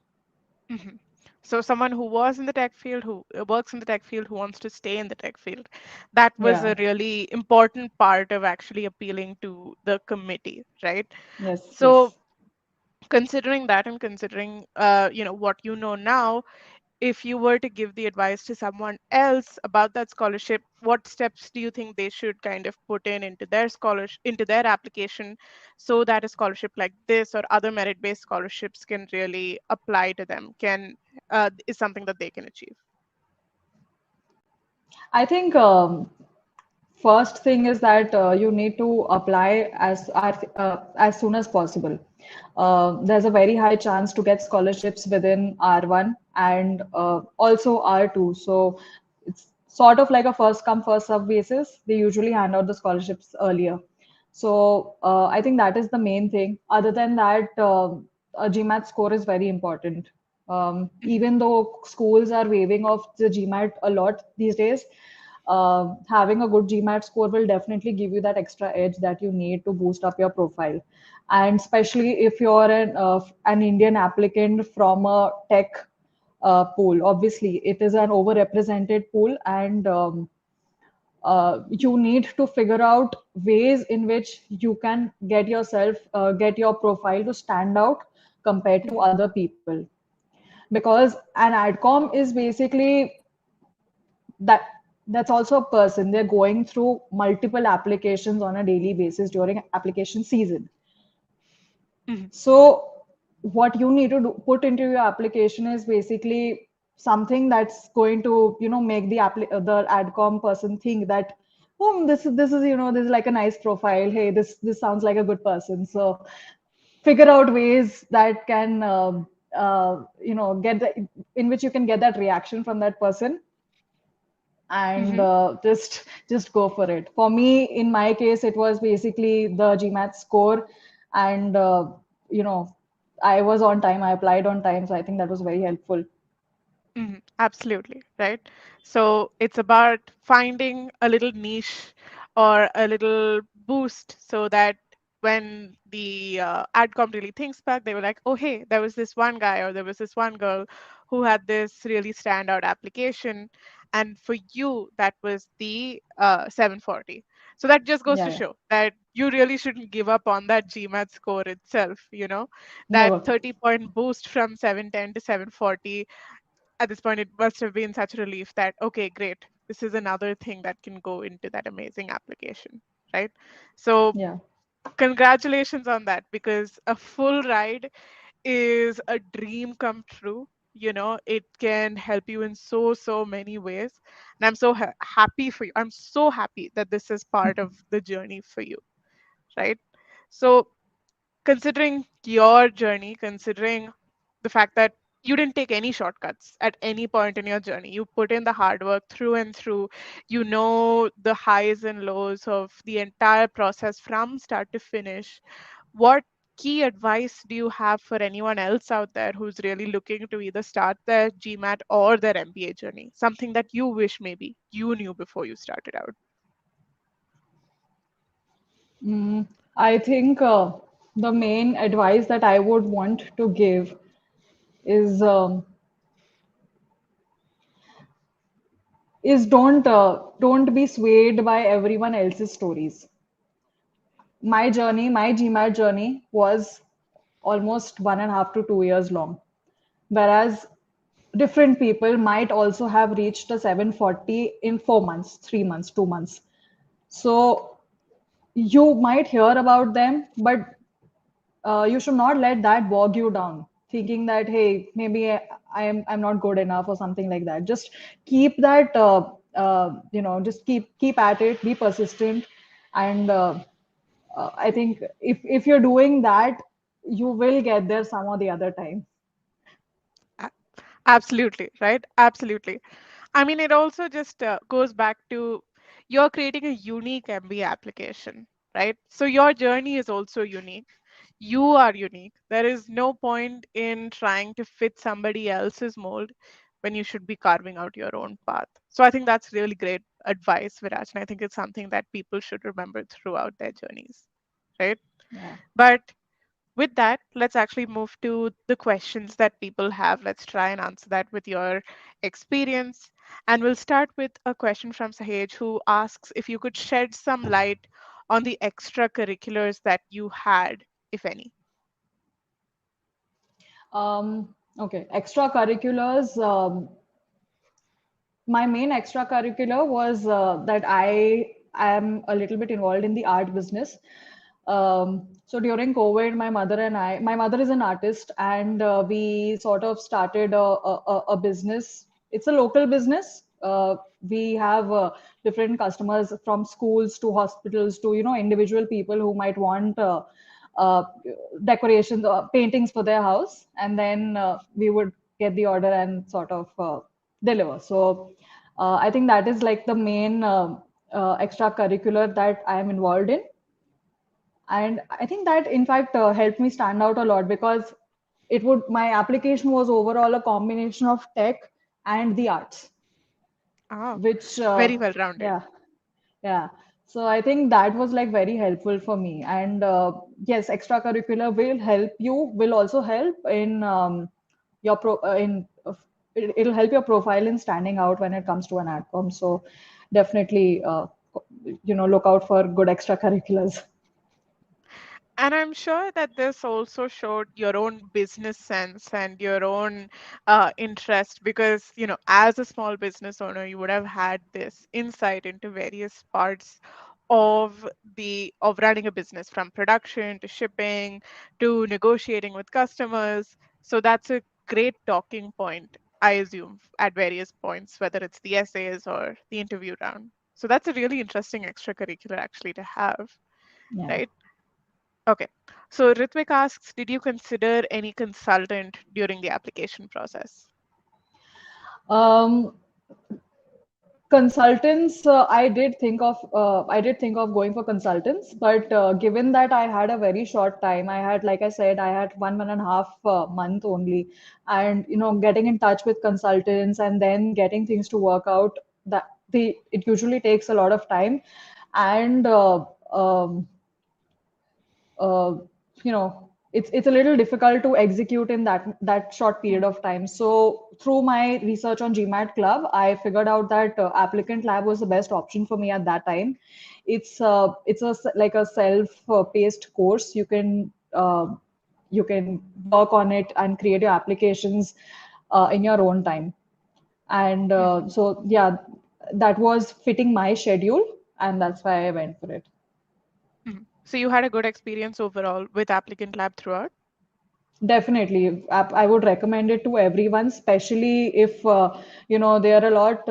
Hmm. So someone who was in the tech field, who works in the tech field, who wants to stay in the tech field, that was a Yeah. really important part of actually appealing to the committee, right? Yes. So Yes. considering that, and considering what you know now, if you were to give the advice to someone else about that scholarship, what steps do you think they should kind of put into their scholarship, into their application, so that a scholarship like this or other merit-based scholarships can really apply to them, can is something that they can achieve? I think first thing is that you need to apply as soon as possible. There's a very high chance to get scholarships within R1 and also R2. So it's sort of like a first come first serve basis. They usually hand out the scholarships earlier. So I think that is the main thing. Other than that, a GMAT score is very important. Mhm. Even though schools are waiving off the GMAT a lot these days, having a good GMAT score will definitely give you that extra edge that you need to boost up your profile. And especially if you're an Indian applicant from a tech pool, obviously it is an overrepresented pool, and you need to figure out ways in which you can get your profile to stand out compared to Mhm. other people. Because an adcom is basically that that's also a person. They're going through multiple applications on a daily basis during application season. Mhm. So what you need to put into your application is basically something that's going to, make the adcom person think that, oh, this is, this is like a nice profile. Hey, this sounds like a good person. So figure out ways that can, get in which you can get that reaction from that person, and Mhm. just go for it. For me, in my case, it was basically the GMAT score, and you know, I was on time. I applied on time, so I think that was very helpful. Mhm. Absolutely, right? So it's about finding a little niche or a little boost, so that when the adcom really thinks back, they were like, oh, hey, there was this one guy or there was this one girl who had this really standout application. And for you, that was the 740. So that just goes Yeah, to yeah, show that you really shouldn't give up on that GMAT score itself, that never. 30-point boost from 710 to 740. At this point, it must have been such a relief that, okay, great, this is another thing that can go into that amazing application, right? So Yeah. congratulations on that, because a full ride is a dream come true. It can help you in so many ways, and I'm so happy for you. I'm so happy that this is part of the journey for you, right? So considering your journey, considering the fact that you didn't take any shortcuts at any point in your journey, you put in the hard work through and through, the highs and lows of the entire process from start to finish. What key advice do you have for anyone else out there who's really looking to either start their GMAT or their MBA journey? Something that you wish maybe you knew before you started out. Mm, I think the main advice that I would want to give is don't be swayed by everyone else's stories. My GMAT journey was almost 1.5 to 2 years long. Whereas different people might also have reached a 740 in 4 months, 3 months, 2 months. So you might hear about them, but you should not let that bog you down, thinking that hey, maybe I'm not good enough or something like that. Just keep that just keep at it, be persistent, and I think if you're doing that, you will get there some or the other time. A- Absolutely, right? Absolutely. I mean, it also just goes back to you're creating a unique MBA application, right? So your journey is also unique. You are unique. There is no point in trying to fit somebody else's mold when you should be carving out your own path. So I think that's really great advice, Viraj, and I think it's something that people should remember throughout their journeys, right? Yeah. But with that, let's actually move to the questions that people have. Let's try and answer that with your experience. And we'll start with a question from Sahej who asks if you could shed some light on the extracurriculars that you had, if any. Okay, extracurriculars. My main extracurricular was that I am a little bit involved in the art business. So during COVID, my mother is an artist, and we sort of started a business. It's a local business. We have different customers from schools to hospitals to individual people who might want uh, decorations or paintings for their house, and then we would get the order and sort of deliver. So I think that is like the main extracurricular that I am involved in, and I think that in fact helped me stand out a lot because it would my application was overall a combination of tech and the arts, Oh, which very well rounded. yeah. Yeah. So I think that was like very helpful for me. And yes, extracurricular will also help in your it'll help your profile in standing out when it comes to an adcom. So definitely, look out for good extracurriculars. And I'm sure that this also showed your own business sense and your own interest because, as a small business owner, you would have had this insight into various parts of running a business from production to shipping to negotiating with customers. So that's a great talking point, I assume, at various points, whether it's the essays or the interview round. So that's a really interesting extracurricular actually to have, Yeah. right? Okay. So Ritvik asks, did you consider any consultant during the application process? Um, Consultants, I did think of going for consultants, but given that I had a very short time, like I said, I had 1.5 month only, and getting in touch with consultants and then getting things to work out, it usually takes a lot of time, and uh, it's a little difficult to execute in that short period Mhm. of time. So through my research on GMAT Club, I figured out that applicant lab was the best option for me at that time. Like a self-paced course. You can work on it and create your applications in your own time. And Mhm. so yeah, that was fitting my schedule, and that's why I went for it. Mhm. So you had a good experience overall with Applicant Lab throughout? Definitely, I would recommend it to everyone, especially if they are a lot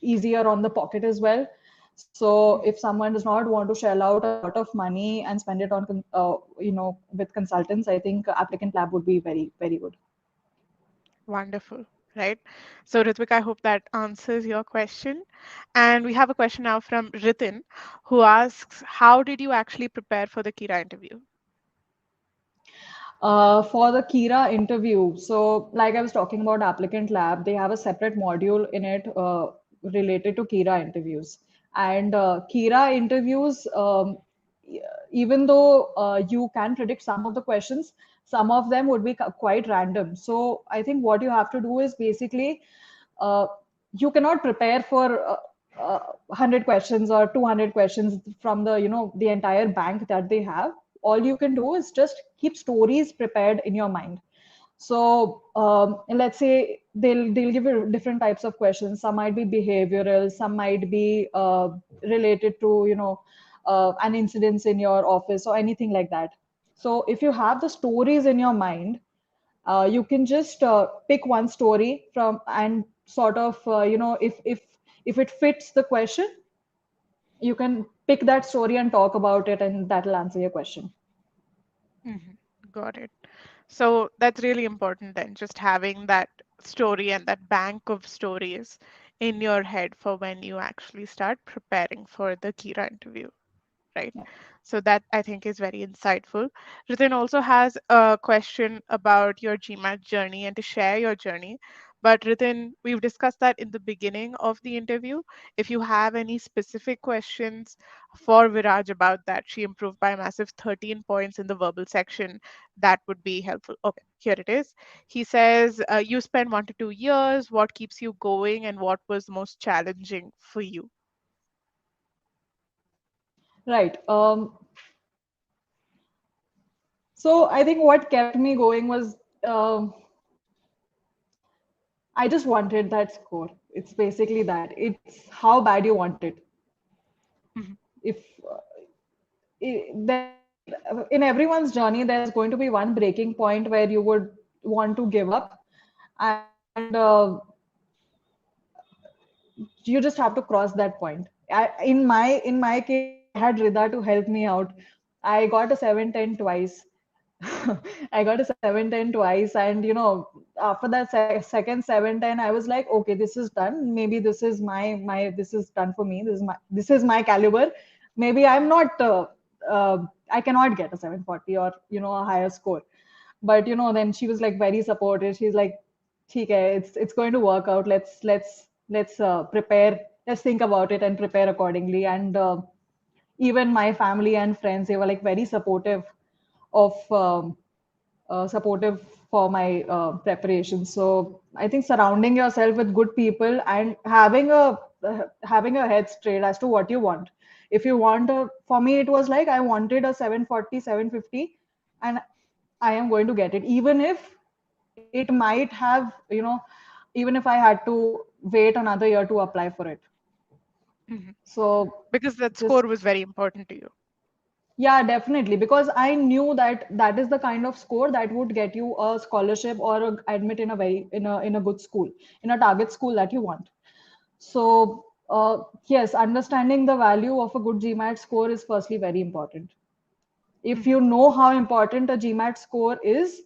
easier on the pocket as well. So if Mhm. someone does not want to shell out a lot of money and spend it on with consultants, I think Applicant Lab would be very, very good. Wonderful, right? So Ritvik, I hope that answers your question. And we have a question now from Ritin, who asks, how did you actually prepare for the Kira interview? For the Kira interview, so like I was talking about Applicant Lab, they have a separate module in it related to Kira interviews. And Kira interviews, even though you can predict some of the questions, some of them would be quite random. So I think what you have to do is basically uh, you cannot prepare for 100 questions or 200 questions from the entire bank that they have. All you can do is just keep stories prepared in your mind. So let's say they'll give you different types of questions. Some might be behavioral, some might be related to an incidence in your office or anything like that. So if you have the stories in your mind, you can just pick one story from and sort of if it fits the question, you can pick that story and talk about it, and that'll answer your question. Mhm. Got it. So that's really important then, just having that story and that bank of stories in your head for when you actually start preparing for the Kira interview, right? Yeah. So that I think is very insightful. Ritin also has a question about your GMAT journey and to share your journey. But Ritin, we've discussed that in the beginning of the interview. If you have any specific questions for Viraj about that, she improved by a massive 13 points in the verbal section. That would be helpful. Okay, here it is. He says, you spent 1 to 2 years. What keeps you going and what was most challenging for you? Right. So I think what kept me going was I just wanted that score. It's basically that. It's how bad you want it. Mhm. If there, in everyone's journey, there's going to be one breaking point where you would want to give up, and you just have to cross that point. In my case, I had Rida to help me out. I got a 710 twice. I got a 710 twice, and after that second 710, I was like, okay, this is done. Maybe this is done for me. This is my caliber. Maybe I'm not. I cannot get a 740 or a higher score. But then she was like very supportive. She's like, "ठीक है, it's going to work out. Let's prepare. Let's think about it and prepare accordingly." And even my family and friends, they were like very of supportive for my preparation. So I think surrounding yourself with good people and having a head straight as to what you want. If you want for me, it was like I wanted a 740, 750, and I am going to get it, even if it might have, even if I had to wait another year to apply for it. Mhm. So Because that just score was very important to you. yeah, definitely. Because I knew that that is the kind of score that would get you a scholarship or admit in a in a good school, in a target school that you want. So yes, understanding the value of a good GMAT score is firstly very important. If Mhm. you know how important a GMAT score is,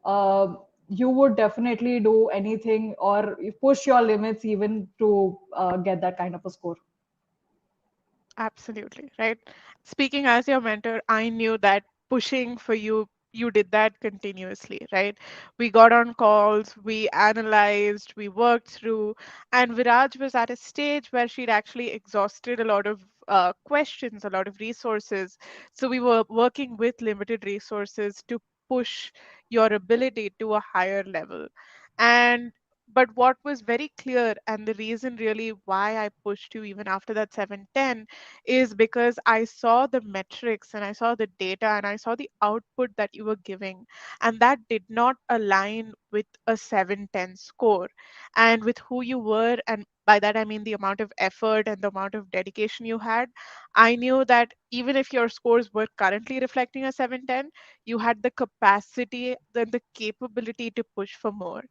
uh, you would definitely do anything or push your limits even to get that kind of a score. Absolutely, right? Speaking as your mentor, I knew that pushing for you, you did that continuously, right? We got on calls, we analyzed, we worked through, and Viraj was at a stage where she'd actually exhausted a lot of questions, a lot of resources. So we were working with limited resources to push your ability to a higher level. And but what was very clear, and the reason really why I pushed you even after that 710 is because I saw the metrics and I saw the data and I saw the output that you were giving, and that did not align with a 710 score and with who you were. And by that, I mean the amount of effort and the amount of dedication you had. I knew that even if your scores were currently reflecting a 710, you had the capacity and the capability to push for more.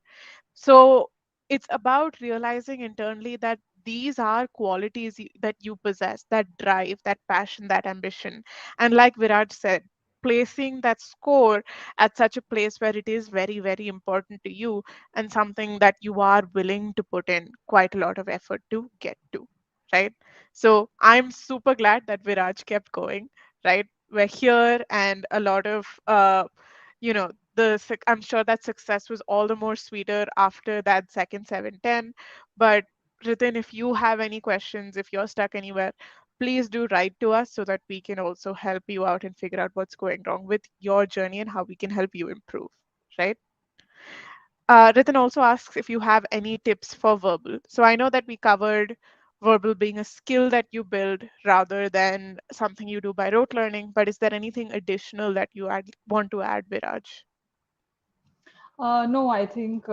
So it's about realizing internally that these are qualities that you possess, that drive, that passion, that ambition. And like Viraj said, placing that score at such a place where it is very, very important to you and something that you are willing to put in quite a lot of effort to get to, right? So I'm super glad that Viraj kept going, right? We're here and a lot of I'm sure that success was all the more sweeter after that second 710. But Ritin, if you have any questions, if you're stuck anywhere, please do write to us so that we can also help you out and figure out what's going wrong with your journey and how we can help you improve, right? Ritin also asks if you have any tips for verbal. So I know that we covered verbal being a skill that you build rather than something you do by rote learning, but is there anything additional that you want to add, Viraj? No, I think,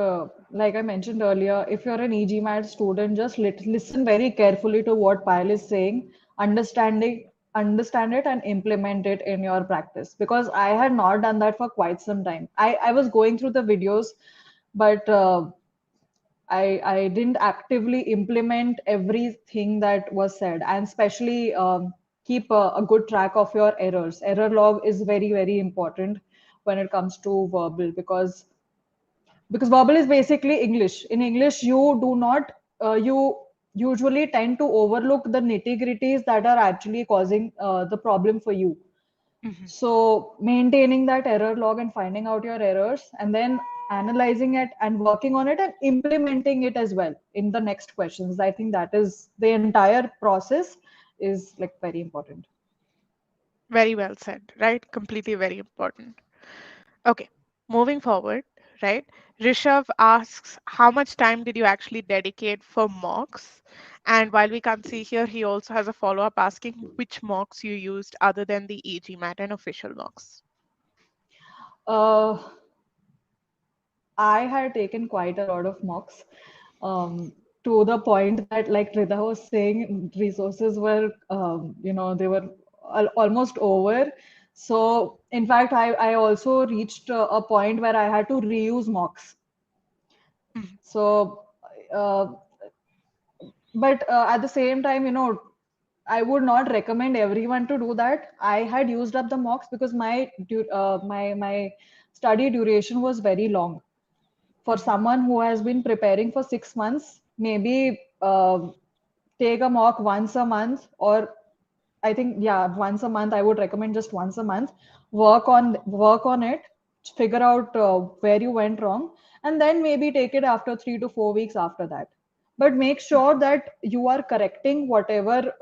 like I mentioned earlier, if you're an e-GMAT student, just listen very carefully to what Payal is saying, understand it, and implement it in your practice. Because I had not done that for quite some time. I was going through the videos, but I didn't actively implement everything that was said, and especially keep a good track of your errors. Error log is very, very important when it comes to verbal, because verbal is basically English. In English you do not you usually tend to overlook the nitty gritties that are actually causing the problem for you. Mhm. So maintaining that error log and finding out your errors and then analyzing it and working on it and implementing it as well in the next questions, I think that is the entire process is like very important. Very well said, right? Completely very important. Okay, moving forward, right? Rishabh asks, how much time did you actually dedicate for mocks? And while we can't see here, he also has a follow-up asking which mocks you used other than the e-GMAT and official mocks. uh, I had taken quite a lot of mocks, to the point that, like Rida was saying, resources were, they were almost over. So, in fact, I also reached a point where I had to reuse mocks. Mhm. So, uh, but at the same time, I would not recommend everyone to do that. I had used up the mocks because my study duration was very long. For Mhm. someone who has been preparing for 6 months, maybe take a mock once a month, or I think, yeah, once a month. I would recommend just once a month. Work on it, figure out where you went wrong, and then maybe take it after 3 to 4 weeks after that. But make sure that you are correcting whatever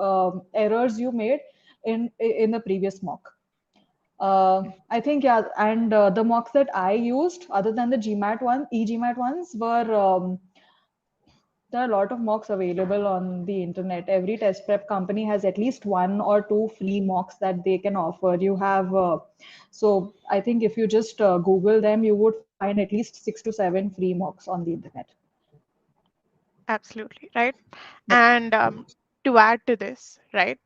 errors you made in the previous mock. I think, yeah, and the mocks that I used, other than the GMAT one, e-GMAT ones, were there are a lot of mocks available on the internet. Every test prep company has at least one or two free mocks that they can offer. So I think if you just Google them, you would find at least 6 to 7 free mocks on the internet. Absolutely, right? Yep. And to add to this, right?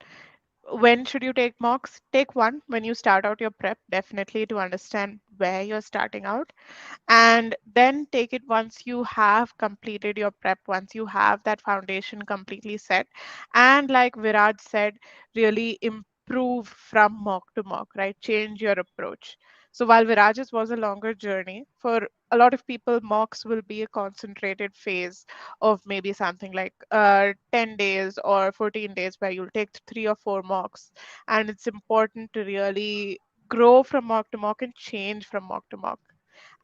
When should you take mocks? Take one when you start out your prep, definitely to understand where you're starting out. And then take it once you have completed your prep, once you have that foundation completely set. And like Viraj said, really improve from mock to mock, right? Change your approach. So while Viraj's was a longer journey, for a lot of people, mocks will be a concentrated phase of maybe something like 10 days or 14 days where you'll take 3 or 4 mocks. And it's important to really grow from mock to mock and change from mock to mock.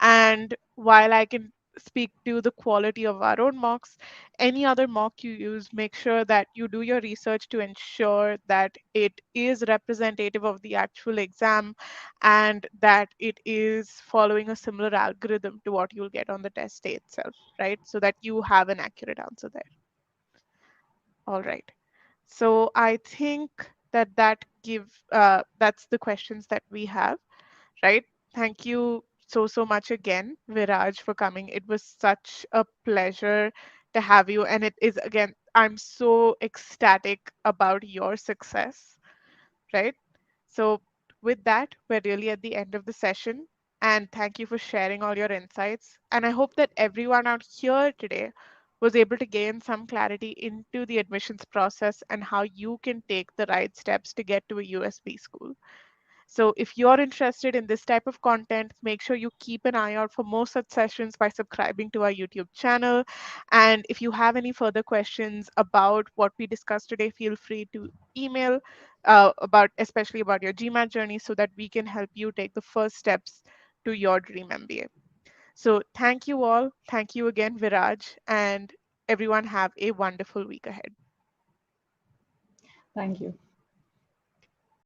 And while I can speak to the quality of our own mocks, any other mock you use, make sure that you do your research to ensure that it is representative of the actual exam and that it is following a similar algorithm to what you'll get on the test day itself, right? So that you have an accurate answer there. All right. So I think that's the questions that we have, right? Thank you so much again, Viraj, for coming. It was such a pleasure to have you. And it is, again, I'm so ecstatic about your success, right? So, with that, we're really at the end of the session. And thank you for sharing all your insights. And I hope that everyone out here today was able to gain some clarity into the admissions process and how you can take the right steps to get to a USB school. So if you're interested in this type of content, make sure you keep an eye out for more such sessions by subscribing to our YouTube channel. And if you have any further questions about what we discussed today, feel free to email about, especially about your GMAT journey, so that we can help you take the first steps to your dream MBA. So thank you all. Thank you again, Viraj, and everyone have a wonderful week ahead. Thank you.